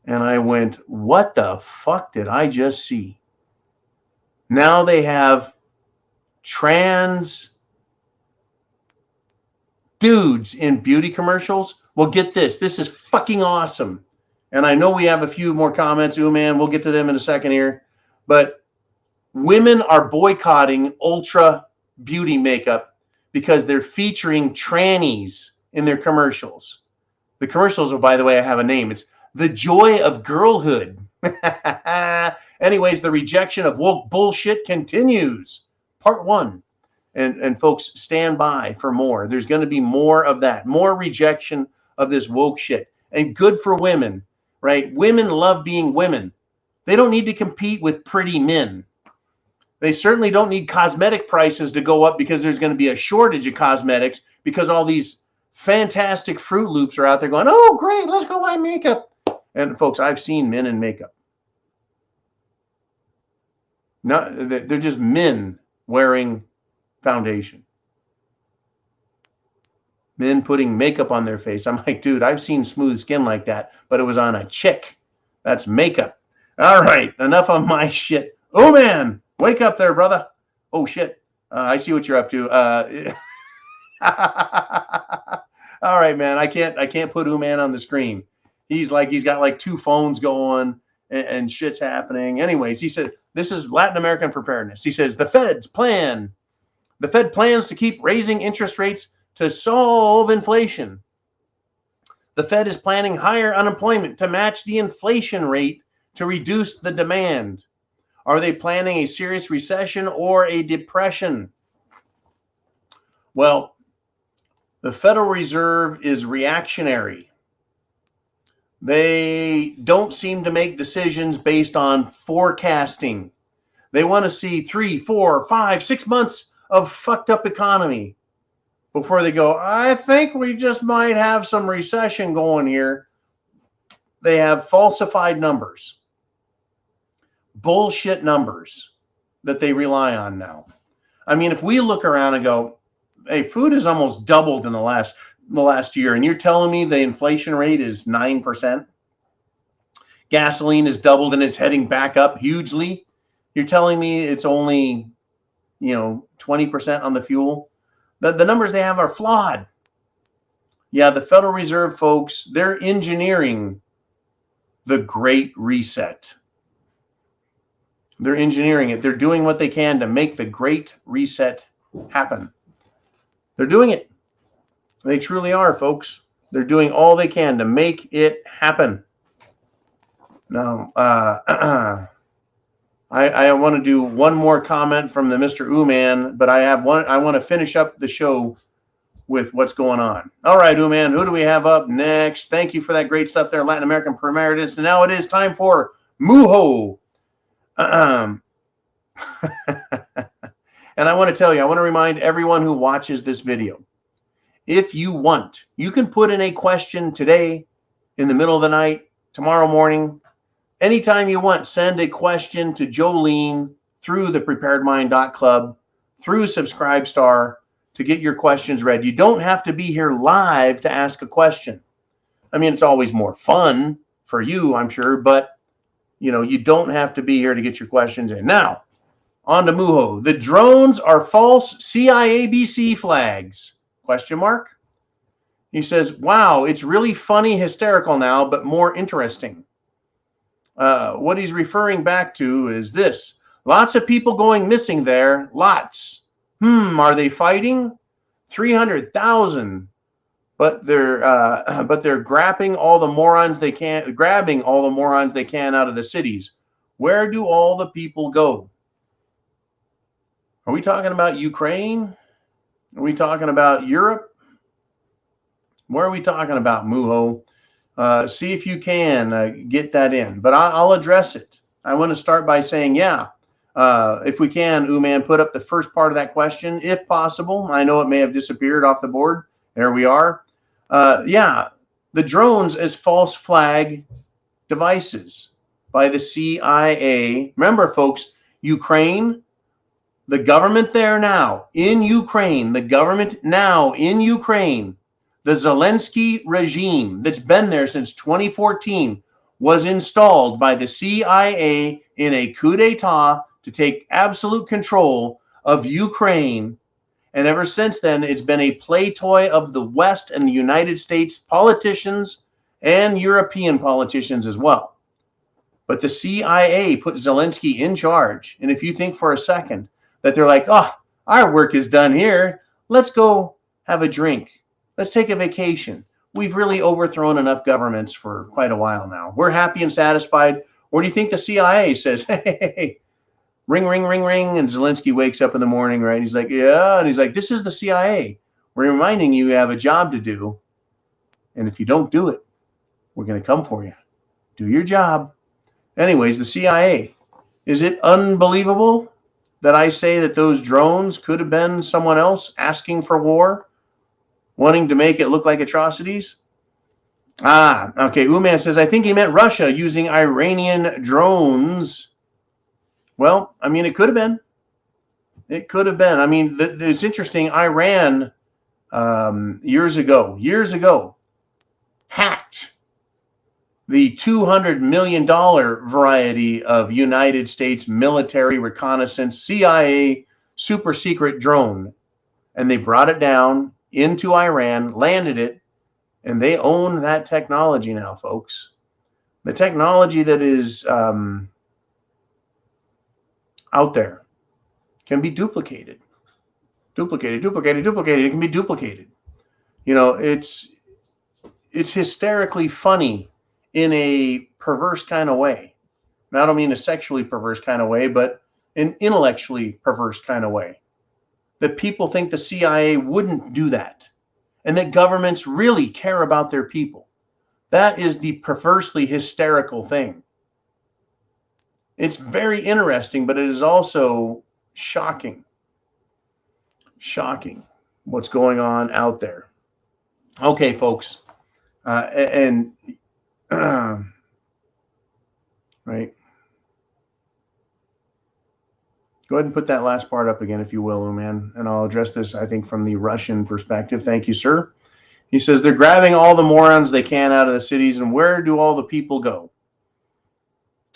And I went, what the fuck did I just see? Now they have trans dudes in beauty commercials. Well, get this. This is fucking awesome. And I know we have a few more comments. Ooh, man, we'll get to them in a second here. But women are boycotting ultra beauty makeup because they're featuring trannies in their commercials. The commercials, by the way, I have a name. It's The joy of girlhood. Anyways, the rejection of woke bullshit continues. Part 1. And folks, stand by for more. There's going to be more of that. More rejection of this woke shit. And good for women, right? Women love being women. They don't need to compete with pretty men. They certainly don't need cosmetic prices to go up because there's going to be a shortage of cosmetics because all these fantastic Fruit Loops are out there going, oh, great, let's go buy makeup. And folks, I've seen men in makeup. No, they're just men wearing foundation. Men putting makeup on their face. I'm like, dude, I've seen smooth skin like that, but it was on a chick. That's makeup. All right, enough of my shit. Oh, man, wake up there, brother. Oh, shit. I see what you're up to. All right, man, I can't put man on the screen. He's got like 2 phones going and shit's happening. Anyways, he said, this is Latin American preparedness. He says, the Fed plans to keep raising interest rates to solve inflation. The Fed is planning higher unemployment to match the inflation rate to reduce the demand. Are they planning a serious recession or a depression? Well, the Federal Reserve is reactionary. They don't seem to make decisions based on forecasting. They want to see 3, 4, 5, 6 months of fucked up economy before they go, I think we just might have some recession going here. They have falsified numbers, bullshit numbers that they rely on now. I mean, if we look around and go, hey, food has almost doubled in the last year, and you're telling me the inflation rate is 9%? Gasoline has doubled and it's heading back up hugely. You're telling me it's only, 20% on the fuel? The numbers they have are flawed. Yeah, the Federal Reserve, folks, they're engineering the Great Reset. They're engineering it. They're doing what they can to make the Great Reset happen. They're doing it. They truly are, folks. They're doing all they can to make it happen. Now, I want to do one more comment from the Mr. Ooman, but I want to finish up the show with what's going on. All right, Ooman, who do we have up next? Thank you for that great stuff there, Latin American preparedness. And now it is time for Muho. And I want to tell you, I want to remind everyone who watches this video, if you want, you can put in a question today, in the middle of the night, tomorrow morning, anytime you want. Send a question to Jolene through the preparedmind.club, through Subscribestar to get your questions read. You don't have to be here live to ask a question. I mean, it's always more fun for you, I'm sure, but you don't have to be here to get your questions in. Now, on to Muho. The drones are false CIABC flags. Question mark? He says, wow, it's really funny, hysterical now, but more interesting. What he's referring back to is this. Lots of people going missing there. Lots. Are they fighting? 300,000. But they're grabbing all the morons they can out of the cities. Where do all the people go? Are we talking about Ukraine? Are we talking about Europe? Where are we talking about, Muho? See if you can get that in. But I'll address it. I want to start by saying, if we can, Ooman, put up the first part of that question, if possible. I know it may have disappeared off the board. There we are. The drones as false flag devices by the CIA. Remember, folks, Ukraine, the government there now in Ukraine, the Zelensky regime that's been there since 2014 was installed by the CIA in a coup d'etat to take absolute control of Ukraine. And ever since then, it's been a play toy of the West and the United States politicians and European politicians as well. But the CIA put Zelensky in charge. And if you think for a second that they're like, oh, our work is done here, let's go have a drink. Let's take a vacation. we've really overthrown enough governments for quite a while now. We're happy and satisfied. Or do you think the CIA says, hey, ring, ring, ring, ring, and Zelensky wakes up in the morning, right? And he's like, yeah. And he's like, this is the CIA. We're reminding you have a job to do. And if you don't do it, we're going to come for you. Do your job. Anyways, the CIA. Is it unbelievable that I say that those drones could have been someone else asking for war, wanting to make it look like atrocities? Okay. Uman says, I think he meant Russia using Iranian drones. Well, I mean, it could have been. It could have been. I mean, it's interesting. Iran, years ago, hacked the $200 million variety of United States military reconnaissance CIA super secret drone. And they brought it down into Iran, landed it, and they own that technology now, folks. The technology that is out there can be duplicated. Duplicated. It can be duplicated. You know, it's hysterically funny in a perverse kind of way. And I don't mean a sexually perverse kind of way, but an intellectually perverse kind of way. That people think the CIA wouldn't do that. And that governments really care about their people. That is the perversely hysterical thing. It's very interesting, but it is also shocking. Shocking what's going on out there. Okay, folks. Right. Go ahead and put that last part up again, if you will, man. And I'll address this, I think, from the Russian perspective. Thank you, sir. He says they're grabbing all the morons they can out of the cities, and where do all the people go?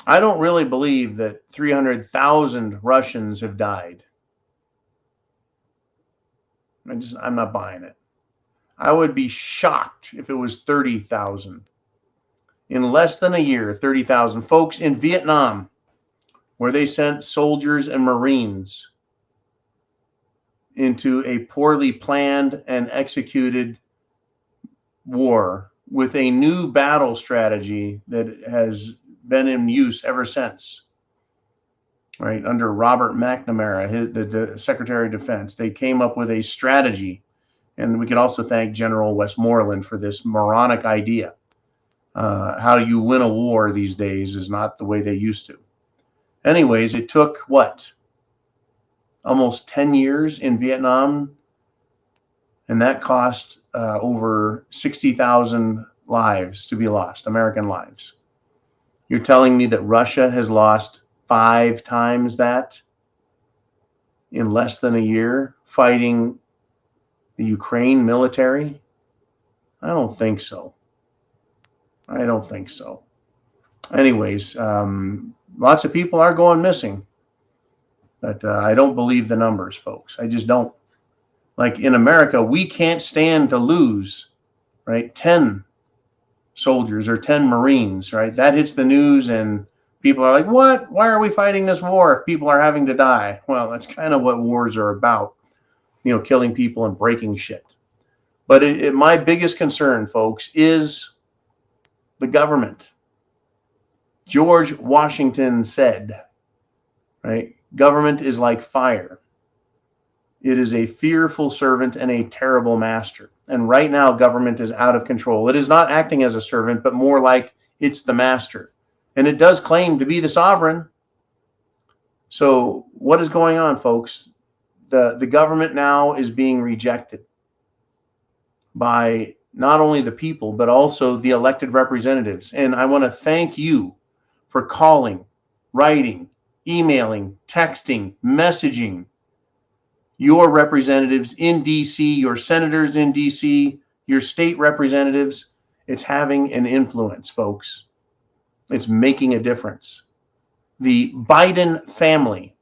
I don't really believe that 300,000 Russians have died. I'm not buying it. I would be shocked if it was 30,000. In less than a year, 30,000. Folks, in Vietnam, where they sent soldiers and Marines into a poorly planned and executed war with a new battle strategy that has been in use ever since. Right, under Robert McNamara, the Secretary of Defense, they came up with a strategy. And we could also thank General Westmoreland for this moronic idea. How you win a war these days is not the way they used to. Anyways, it took what? Almost 10 years in Vietnam. And that cost over 60,000 lives to be lost, American lives. You're telling me that Russia has lost 5 times that in less than a year fighting the Ukraine military? I don't think so. Anyways, lots of people are going missing. But I don't believe the numbers, folks. I just don't. Like in America, we can't stand to lose, right? 10 soldiers or 10 Marines, right? That hits the news and people are like, what? Why are we fighting this war if people are having to die? Well, that's kind of what wars are about. You know, killing people and breaking shit. But my biggest concern, folks, is the government. George Washington said, right, government is like fire. It is a fearful servant and a terrible master. And right now, government is out of control. It is not acting as a servant, but more like it's the master. And it does claim to be the sovereign. So what is going on, folks? The government now is being rejected by not only the people, but also the elected representatives. And I want to thank you for calling, writing, emailing, texting, messaging your representatives in D.C., your senators in D.C., your state representatives. It's having an influence, folks. It's making a difference. The Biden family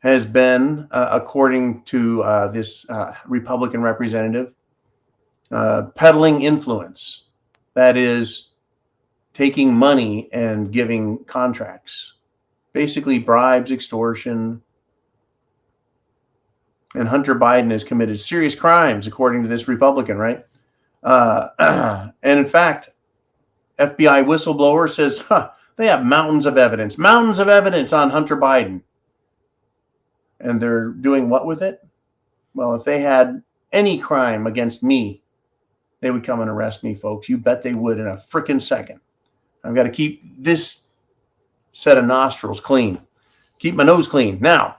has been, according to this Republican representative, peddling influence. That is, taking money and giving contracts. Basically, bribes, extortion. And Hunter Biden has committed serious crimes, according to this Republican, right? And in fact, FBI whistleblower says, they have mountains of evidence on Hunter Biden. And they're doing what with it? Well, if they had any crime against me, they would come and arrest me, folks. You bet they would in a frickin' second. I've got to keep this set of nostrils clean. Keep my nose clean. Now,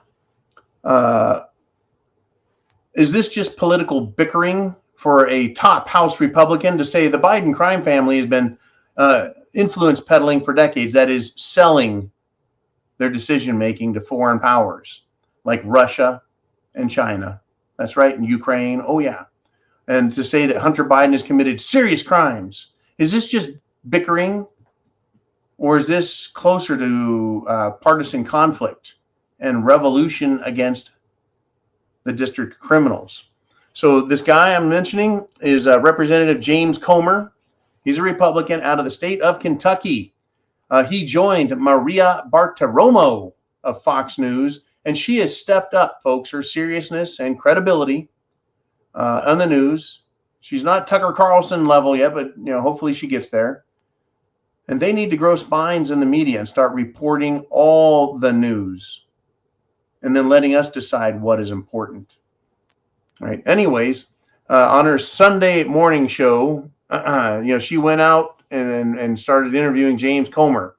is this just political bickering for a top House Republican to say the Biden crime family has been influence peddling for decades? That is, selling their decision-making to foreign powers like Russia and China. That's right, and Ukraine. Oh, yeah. And to say that Hunter Biden has committed serious crimes. Is this just bickering? Or is this closer to partisan conflict and revolution against the district criminals? So this guy I'm mentioning is Representative James Comer. He's a Republican out of the state of Kentucky. He joined Maria Bartiromo of Fox News, and she has stepped up, folks, her seriousness and credibility on the news. She's not Tucker Carlson level yet, but hopefully she gets there. And they need to grow spines in the media and start reporting all the news and then letting us decide what is important. Right. Anyways, on her Sunday morning show, she went out and started interviewing James Comer.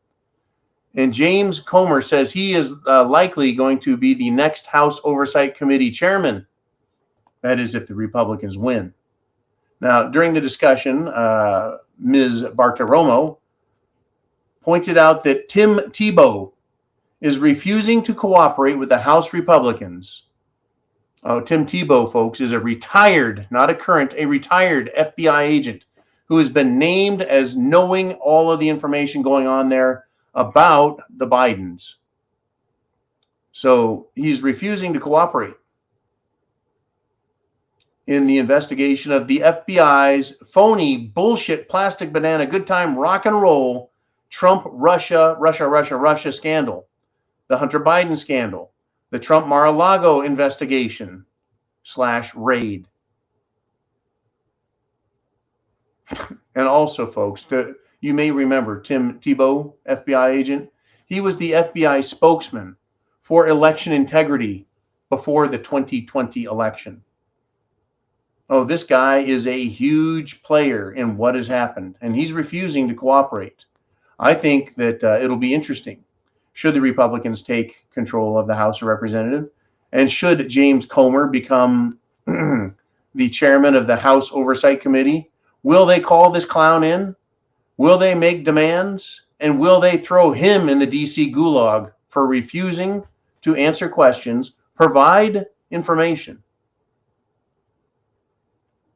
And James Comer says he is likely going to be the next House Oversight Committee chairman. That is, if the Republicans win. Now, during the discussion, Ms. Bartiromo pointed out that Tim Tebow is refusing to cooperate with the House Republicans. Oh, Tim Tebow, folks, is a retired, not a current, a retired FBI agent who has been named as knowing all of the information going on there about the Bidens. So he's refusing to cooperate in the investigation of the FBI's phony bullshit plastic banana good time rock and roll Trump Russia scandal, the Hunter Biden scandal, the Trump Mar-a-Lago investigation / raid. And also, folks, you may remember Tim Tebow, FBI agent. He was the FBI spokesman for election integrity before the 2020 election. Oh, this guy is a huge player in what has happened, and he's refusing to cooperate. I think that it'll be interesting. Should the Republicans take control of the House of Representatives, and should James Comer become the chairman of the House Oversight Committee, will they call this clown in? Will they make demands? And will they throw him in the DC gulag for refusing to answer questions, provide information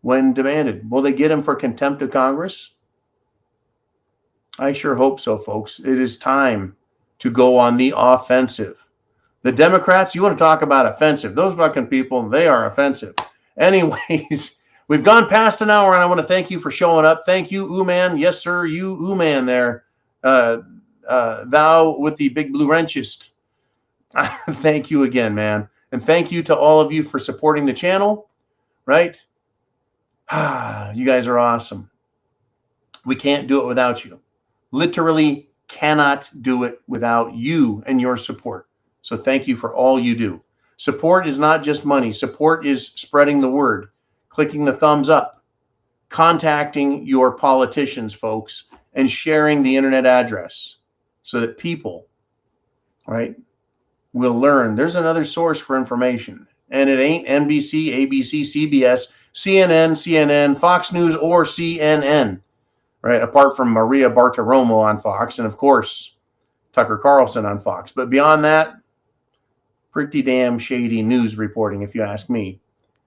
when demanded? Will they get him for contempt of Congress? I sure hope so, folks. It is time to go on the offensive. The Democrats, you want to talk about offensive. Those fucking people, they are offensive. Anyways, we've gone past an hour, and I want to thank you for showing up. Thank you, Ooman. Yes, sir, you Ooman there. Thou with the big blue wrenchist. Thank you again, man. And thank you to all of you for supporting the channel, right? You guys are awesome. We can't do it without you. Literally cannot do it without you and your support. So thank you for all you do. Support is not just money. Support is spreading the word, clicking the thumbs up, contacting your politicians, folks, and sharing the internet address so that people, right, will learn there's another source for information. And it ain't NBC, ABC, CBS, CNN, Fox News, or CNN. Right, apart from Maria Bartiromo on Fox, and of course, Tucker Carlson on Fox. But beyond that, pretty damn shady news reporting, if you ask me.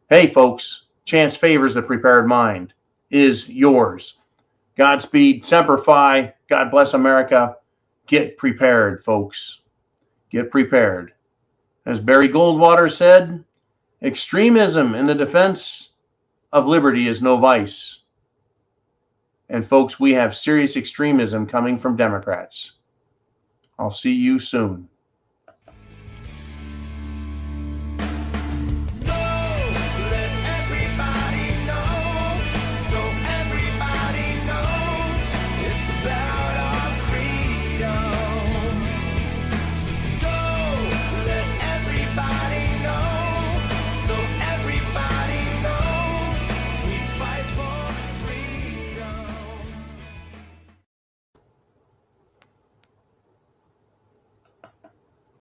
Hey, folks, chance favors the prepared mind is yours. Godspeed, Semper Fi, God bless America. Get prepared, folks. Get prepared. As Barry Goldwater said, extremism in the defense of liberty is no vice. And folks, we have serious extremism coming from Democrats. I'll see you soon.